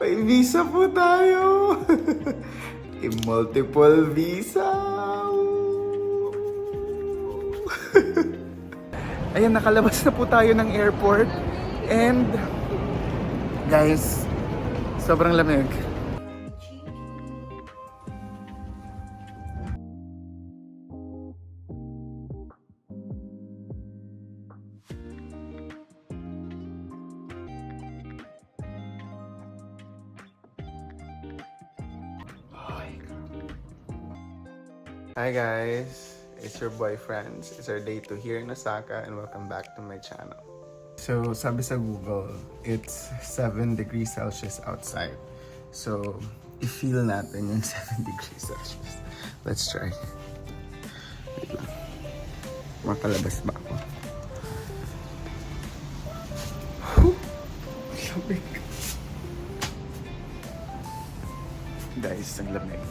May visa po tayo. Multiple visa. Ayan, nakalabas na po tayo ng airport. And, guys, sobrang lamig. Hi guys, it's your boy Franz. It's our day 2 here in Osaka and welcome back to my channel. So, sabi sa Google, it's 7 degrees Celsius outside. So, i-feel natin yung 7 degrees Celsius. Let's try. Wait lang. Makalabas ba ako? Whew! Lamig. Guys, ang lamig.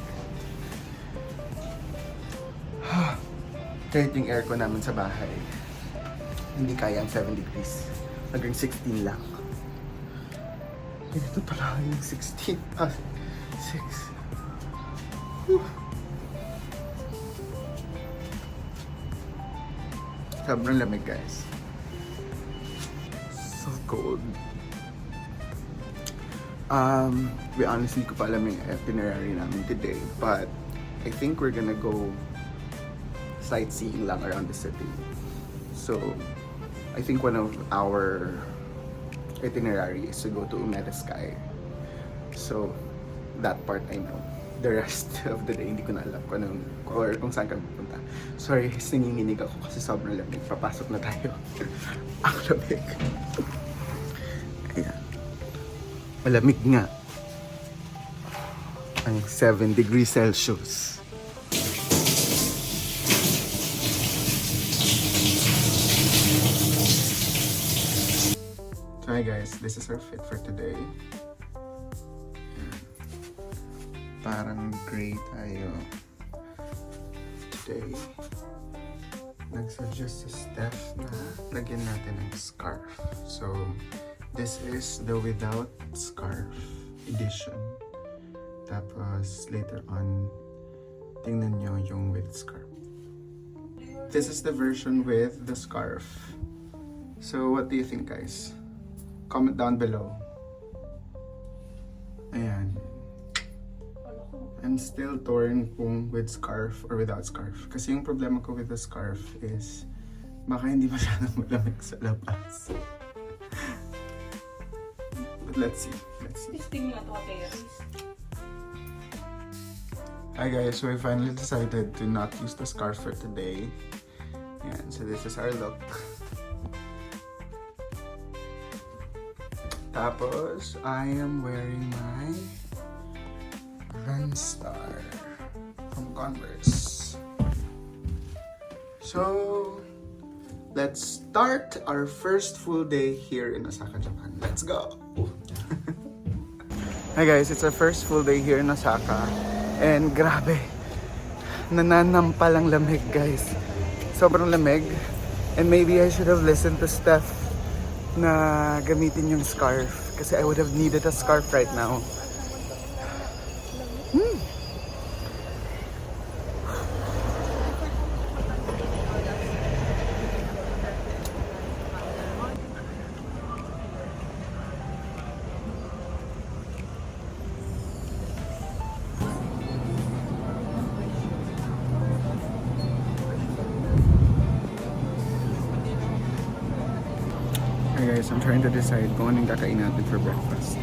Kahit yung aircon namin sa bahay, hindi kaya ang 7 degrees. Hanggang 16 lang. Ito pala yung 16. 6. Sobrang lamig, guys. So cold. We honestly ko pa alam yung itinerary namin today, but I think we're gonna go sightseeing lang around the city. So, I think one of our itinerary is to go to Umeda Sky. So, that part I know. The rest of the day, hindi ko na alam kung anong, or kung saan kami pupunta. Sorry, nanginginig ako kasi sobrang lamig. Papasok na tayo. Ang lamig. Ayan. Malamig nga. Ang 7 degrees Celsius. Hi guys, this is our fit for today. Parang gray tayo today. Nagsuggest si Steph na lagyan natin ng scarf. So, this is the without scarf edition. Tapos, later on, tingnan nyo yung with scarf. This is the version with the scarf. So, what do you think, guys? Comment down below. Ayan. I'm still torn kung with scarf or without scarf. Kasi yung problema ko with the scarf is baka hindi masyadong malamig sa labas. But let's see. Hi guys, so we finally decided to not use the scarf for today. Ayan, so this is our look. Tapos, I am wearing my Run Star from Converse. So, let's start our first full day here in Osaka, Japan. Let's go! Hi guys, it's our first full day here in Osaka. And grabe, nananampal ang lamig guys. Sobrang lamig. And maybe I should have listened to Steph na gamitin yung scarf kasi I would have needed a scarf right now. Hey guys, I'm trying to decide kung anong kakain natin for breakfast.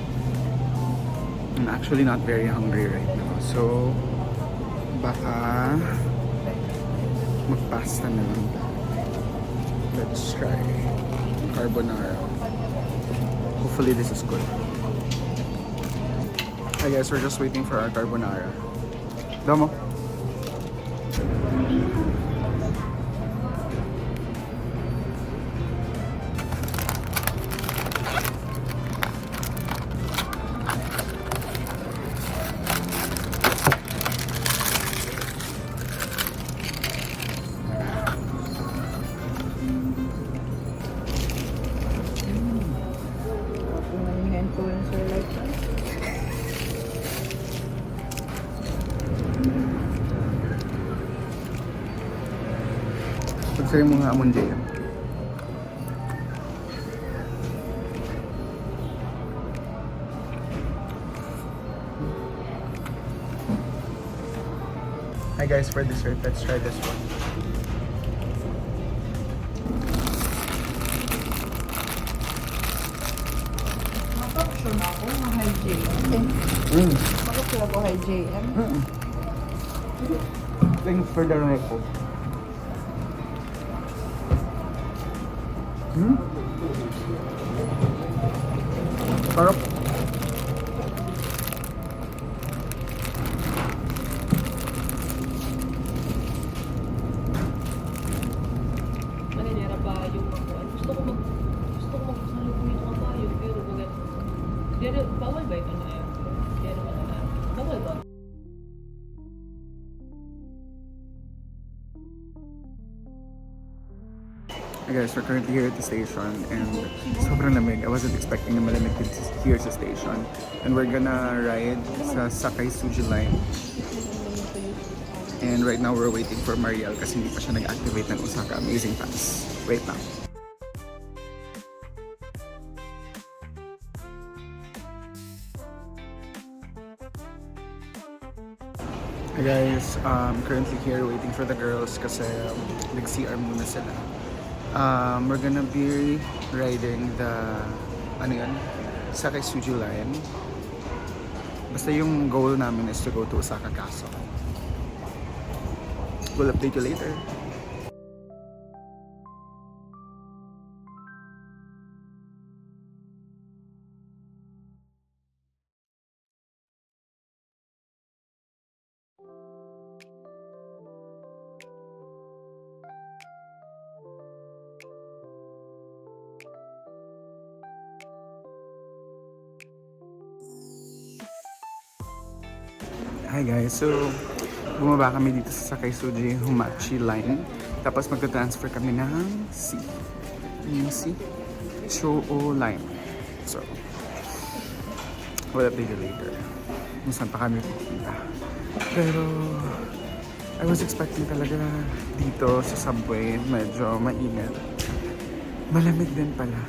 I'm actually not very hungry right now. So, baka magpasta na lang. Let's try carbonara. Hopefully this is good. Hi guys, we're just waiting for our carbonara. Domo. Influencer like that. Sa'yo mo nga amon dyan. Hi guys, for dessert, let's try this one. Makapsyon ako, mahal JM. Makapsyon ako, mahal JM. Thanks for the record. Sarap. Maninira pa yung gusto ko magsalubong yung mga payo, pero bagat. Bawal ba ito na yan? Bawal ba? Hey guys, we're currently here at the station and sobrang lamig. I wasn't expecting na malamig here sa station. And we're gonna ride sa Sakay Suji line. And right now we're waiting for Mariel kasi hindi pa siya nag-activate ng Osaka Amazing Pass. Wait lang. Hey guys, currently here waiting for the girls kasi nag-CR muna sila. We're gonna be riding the Sakay Suji line. Basta yung goal namin is to go to Osaka Castle. We'll update you later. Hi guys, so bumaba kami dito sa Sakay Suji Humachi line. Tapos magta-transfer kami ng Chou line. So, we'll update you later kung saan pa kami pupunta. Pero, I was expecting talaga dito sa subway, medyo mainit. Malamig din pala.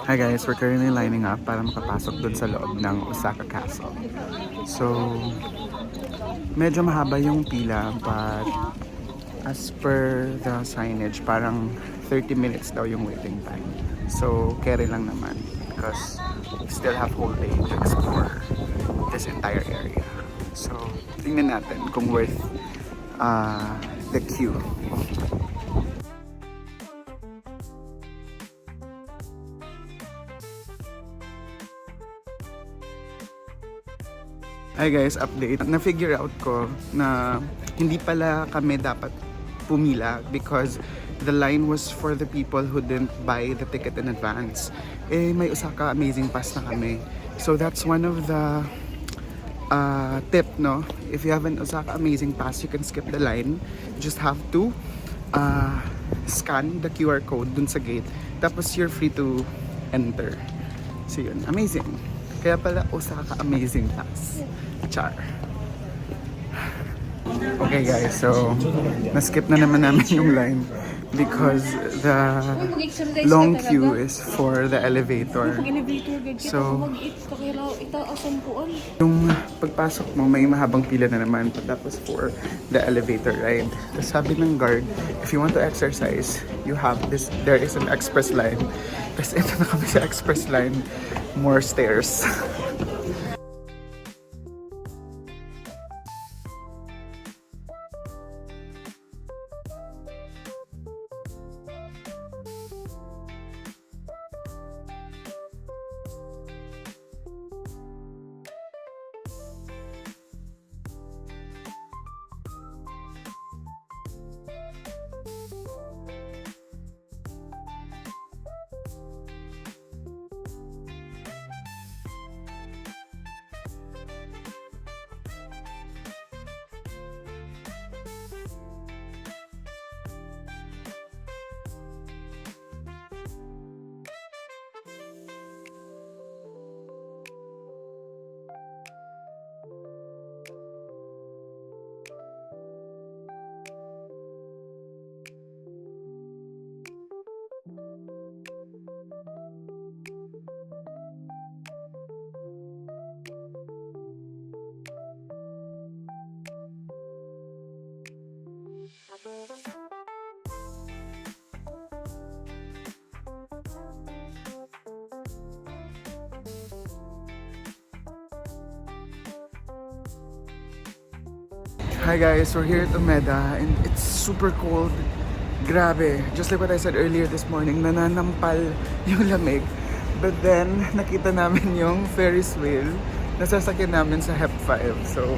Hi guys, we're currently lining up para makapasok dun sa loob ng Osaka Castle. So, medyo mahaba yung pila but as per the signage, parang 30 minutes daw yung waiting time. So, carry lang naman because we still have whole day to explore this entire area. So, tingnan natin kung worth the queue. Hi guys, update. Na-figure out ko na hindi pala kami dapat pumila because the line was for the people who didn't buy the ticket in advance. Eh, may Osaka Amazing Pass na kami. So that's one of the tip, no? If you have an Osaka Amazing Pass, you can skip the line. You just have to scan the QR code dun sa gate. Tapos you're free to enter. So yun, amazing. Kaya pala Osaka Amazing Pass. Char. Okay guys, so na-skip na naman namin yung line because the long queue is for the elevator. So, yung pagpasok mo, may mahabang pila na naman. Tapos for the elevator ride. Tapos sabi ng guard, if you want to exercise, you have this, there is an express line. Tapos ito na kami sa express line, more stairs. Hi guys, we're here at Umeda and it's super cold. Grabe, just like what I said earlier this morning, nananampal yung lamig. But then, nakita namin yung Ferris wheel na sasakyan namin sa HEP 5. So,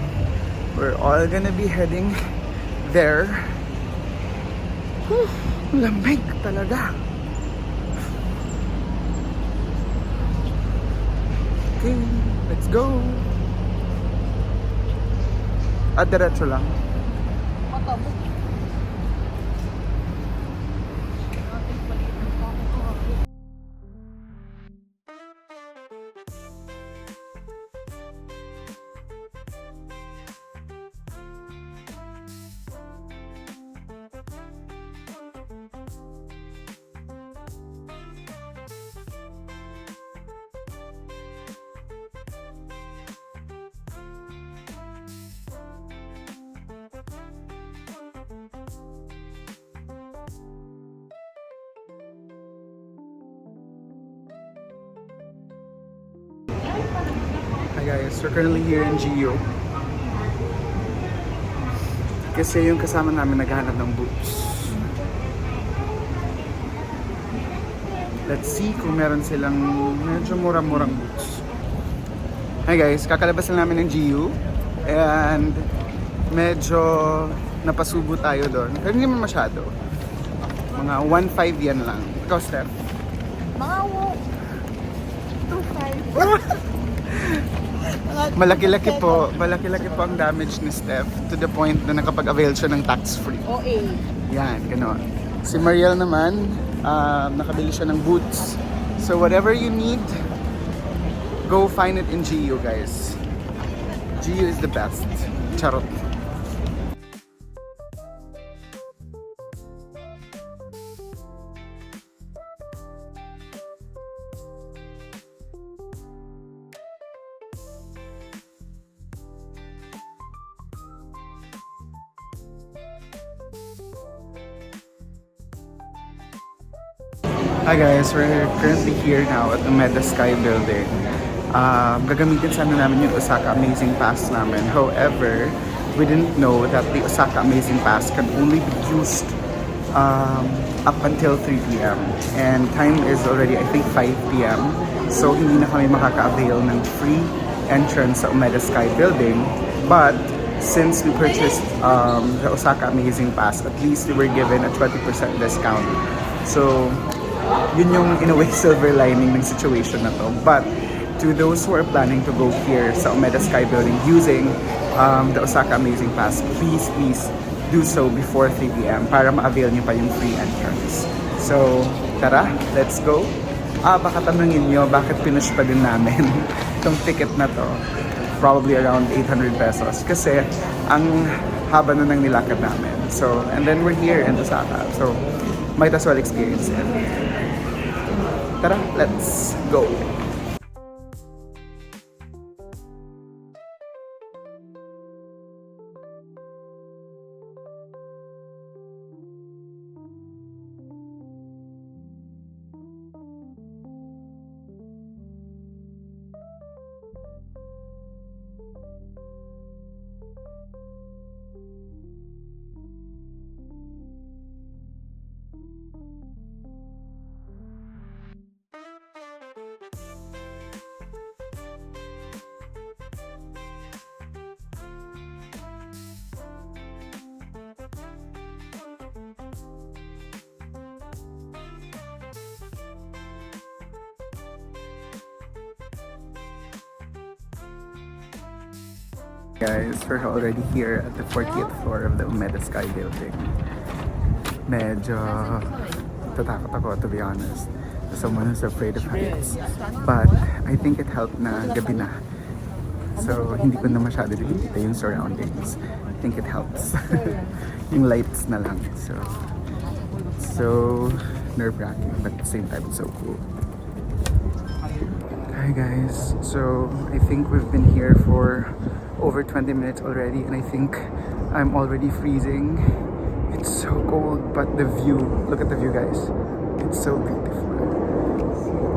we're all gonna be heading there. Whew, lamig talaga. Okay, let's go. At diretso lang. Matabok. Hi guys, we're currently here in GU. Kasi yung kasama namin naghahanap ng boots. Let's see kung meron silang medyo murang-murang boots. Hi guys, kakalabas na namin ng GU. And medyo napasubo tayo doon. Pero hindi man masyado. Mga 1.5 yan lang. Ikaw, Steph? Mga 2.5. Malaki-laki po ang damage ni Steph to the point na nakapag-avail siya ng tax-free. OA. Yan, gano'n. Si Mariel naman, nakabili siya ng boots. So whatever you need, go find it in GU, guys. GU is the best. Charot. Hi guys, we're currently here now at the Umeda Sky Building. Gagamitin sana namin yung Osaka Amazing Pass namin. However, we didn't know that the Osaka Amazing Pass can only be used up until 3 p.m. And time is already, I think, 5 p.m. So, hindi na kami makaka-avail ng free entrance sa Umeda Sky Building. But, since we purchased the Osaka Amazing Pass, at least we were given a 20% discount. So, yun yung in a way silver lining ng situation na to. But to those who are planning to go here sa Umeda Sky Building using the Osaka Amazing Pass, please do so before 3 p.m. para ma-avail nyo pa yung free entrance. So, tara, let's go. baka tanungin nyo, bakit pinush pa din namin itong ticket na to? Probably around 800 pesos. Kasi, ang haba na ng nilakad namin. So, and then we're here in Osaka. So, might as well experience it. Tara, let's go! Guys, we're already here at the 40th floor of the Umeda Sky Building. Medyo tatakot ako, to be honest. As someone who's afraid of heights. But I think it helped na gabi na. So, hindi ko na masyado nakikita yung surroundings. I think it helps. Yung lights na lang. So nerve-wracking, but at the same time, it's so cool. Hi guys, so I think we've been here for over 20 minutes already and I think I'm already freezing. It's so cold, but the view, look at the view guys. It's so beautiful.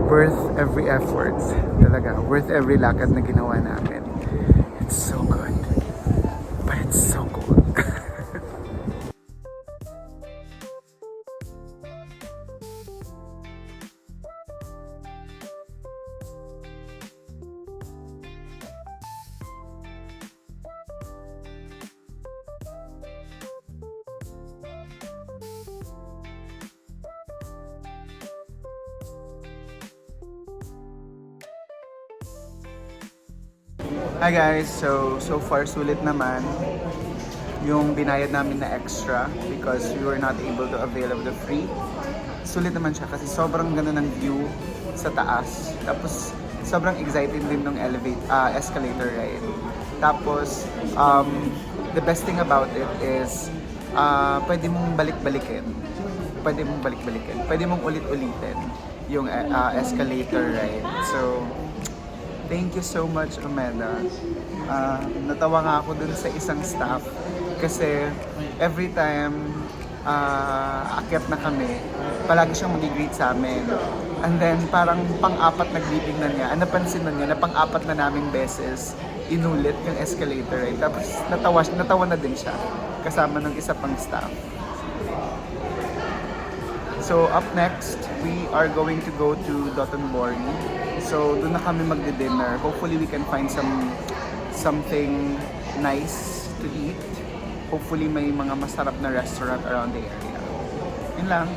Worth every effort, talaga. Worth every lakad na ginawa namin. It's so good, but it's so cold. Hi guys, so far sulit naman yung binayad namin na extra because we were not able to avail of the free. Sulit naman siya kasi sobrang ganda ng view sa taas. Tapos sobrang exciting din ng escalator ride. Tapos the best thing about it is pwede mong balik-balikin. Pwede mong ulit-ulitin yung escalator ride. So thank you so much, Umeda. Natawa nga ako dun sa isang staff kasi every time akyat na kami, palagi siyang mag-greet sa amin. And then parang pang-apat na greeting na niya. Napansin na niya na pang-apat na naming beses inulit yung escalator. Right? Tapos natawa na din siya kasama ng isa pang staff. So up next, we are going to go to Dotonbori. So doon na kami magdi-dinner. Hopefully we can find something nice to eat. Hopefully may mga masarap na restaurant around the area. Yun lang.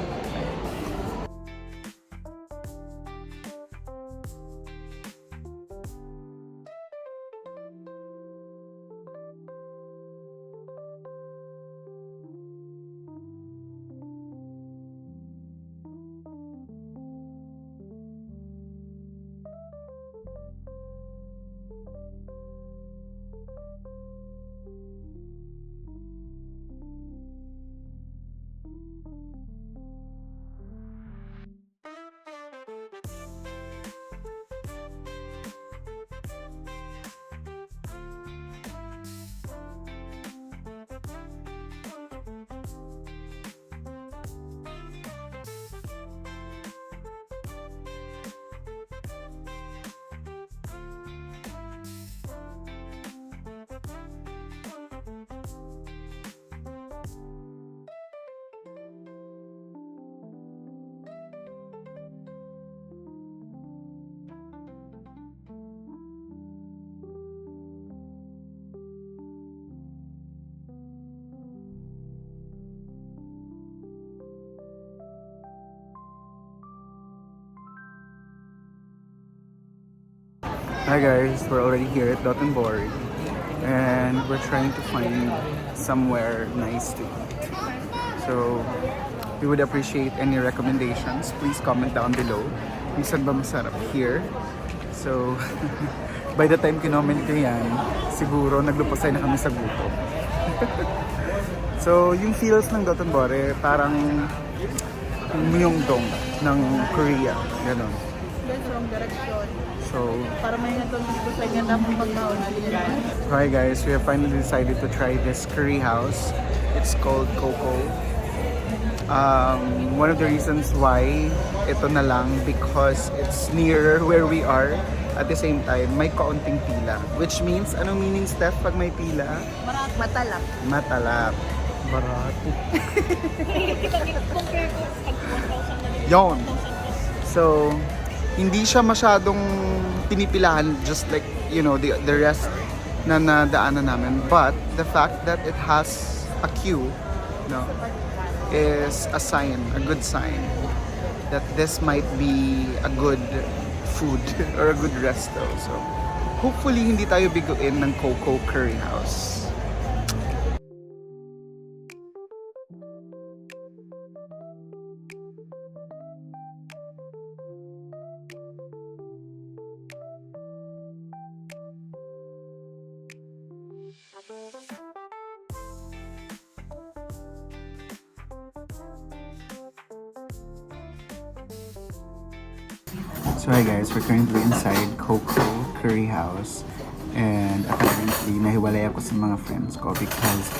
Hi guys, we're already here at Dotonbori and we're trying to find somewhere nice to eat. So We would appreciate any recommendations. Please comment down below kung saan ba masarap here. So, by the time kinoment nyo yan, siguro naglupasay na kami sa gutom. So, yung feels ng Dotonbori, parang Myeongdong ng Korea. Ganon. Then wrong direction. So, Para may natulog ko sa inyo na pagkaon. hi guys, we have finally decided to try this curry house. It's called Coco. One of the reasons why ito na lang because it's nearer where we are. At the same time, may kaunting pila. Which means, anong meaning, Steph, pag may pila? Matalak. Matalap. Barato. Compare ko, pag 1,000 na din. Yon. So, hindi siya masyadong pinipilahan just like, you know, the rest na nadaanan namin. But, the fact that it has a queue, no, is a sign, a good sign that this might be a good food or a good resto. So, hopefully hindi tayo biguin ng Coco Curry House. So hi guys, we're currently inside Coco Curry House and apparently nahiwalay ako sa mga friends ko because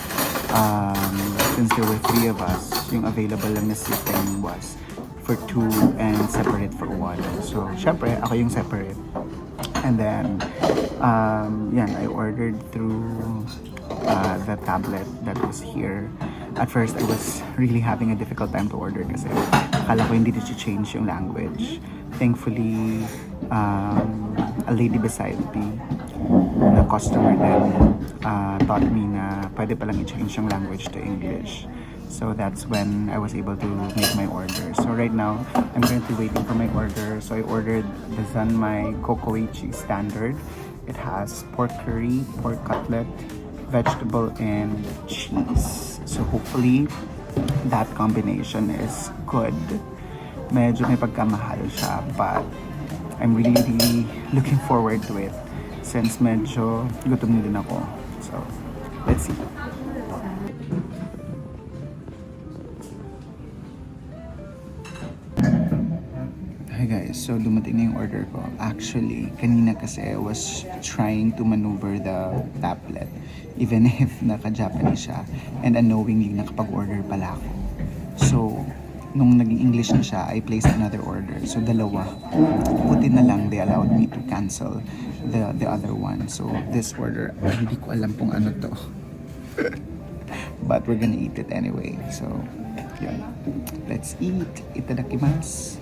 since there were 3 of us, yung available lang na seating was for 2 and separate for 1. So syempre ako yung separate. And then yan, I ordered through the tablet that was here. At first I was really having a difficult time to order kasi akala ko hindi dito change yung language. Thankfully, a lady beside me, the customer then taught me na pwede palang i-change yung language to English. So that's when I was able to make my order. So right now, I'm currently waiting for my order. So I ordered the Zanmai Kokoichi Standard. It has pork curry, pork cutlet, vegetable, and cheese. So hopefully, that combination is good. Medyo may pagkamahal siya, but I'm really looking forward to it since medyo gutom na din ako. So, let's see. Hi guys, so dumating na yung order ko. Actually, kanina kasi I was trying to maneuver the tablet even if naka-Japanese siya and unknowingly nakapag-order pala ako. So, nung naging English na siya, I placed another order. So, dalawa. Buti na lang, they allowed me to cancel the other one. So, this order, hindi ko alam kung ano to. But we're gonna eat it anyway. So, yun. Let's eat. Itadakimasu.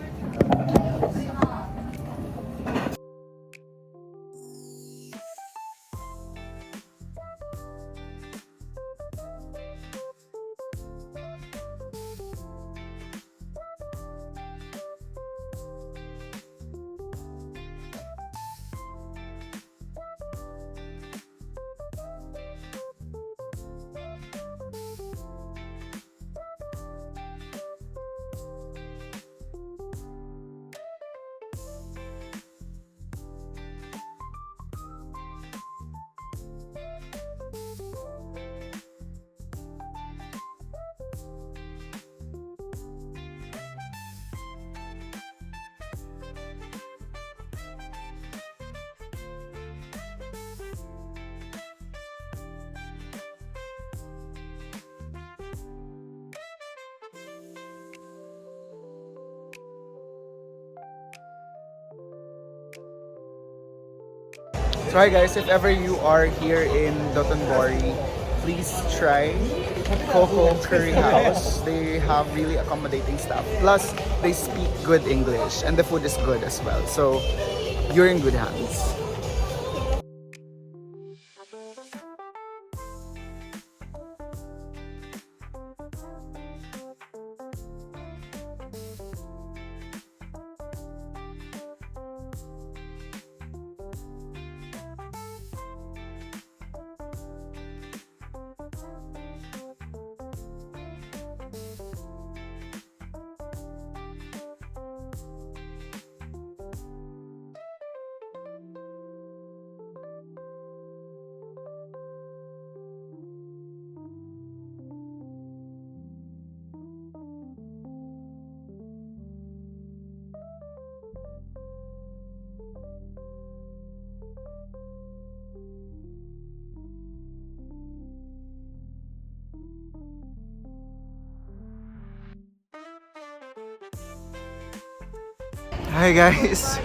So hi guys, if ever you are here in Dotonbori, please try Coco Curry House. They have really accommodating staff. Plus, they speak good English and the food is good as well. So, you're in good hands. Hi guys,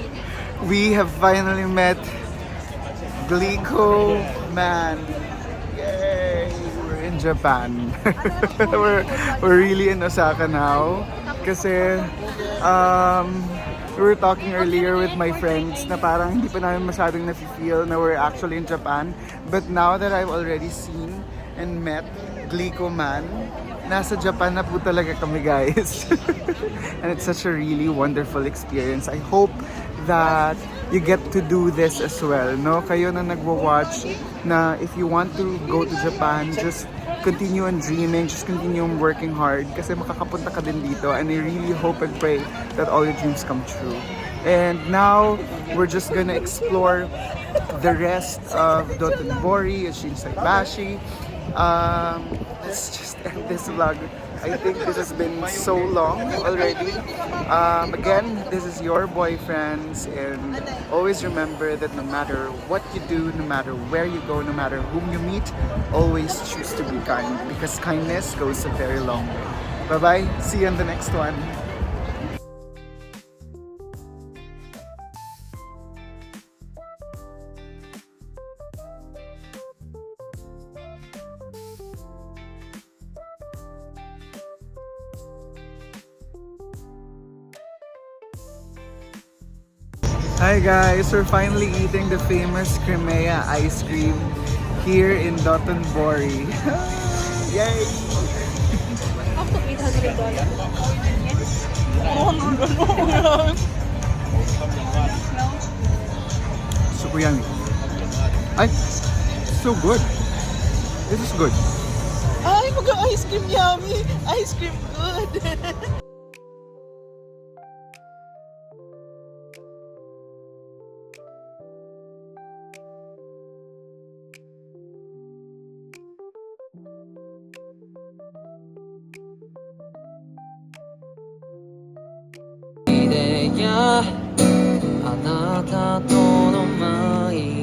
we have finally met Glico Man. Yay! We're in Japan. we're really in Osaka now. Kasi we were talking earlier with my friends na parang hindi pa namin masyadong na-feel na we're actually in Japan. But now that I've already seen and met Glico Man, nasa Japan na po talaga kami guys. And it's such a really wonderful experience. I hope that you get to do this as well, no? Kayo na nagwa-watch na if you want to go to Japan, just continue on dreaming, just continue on working hard kasi makakapunta ka din dito, and I really hope and pray that all your dreams come true. And now, we're just gonna explore the rest of Dotonbori and Shinsaibashi. Let's just end this vlog. I think this has been so long already. Again, this is your boyfriends, and always remember that no matter what you do, no matter where you go, no matter whom you meet, always choose to be kind, because kindness goes a very long way. Bye-bye. See you on the next one. Hi guys, we're finally eating the famous Crimea ice cream here in Dotonbori. Yay! Up to $800. Super yummy. Ay, so good. This is good. Ay, mag-ice cream yummy! Ice cream good!「あなたとの毎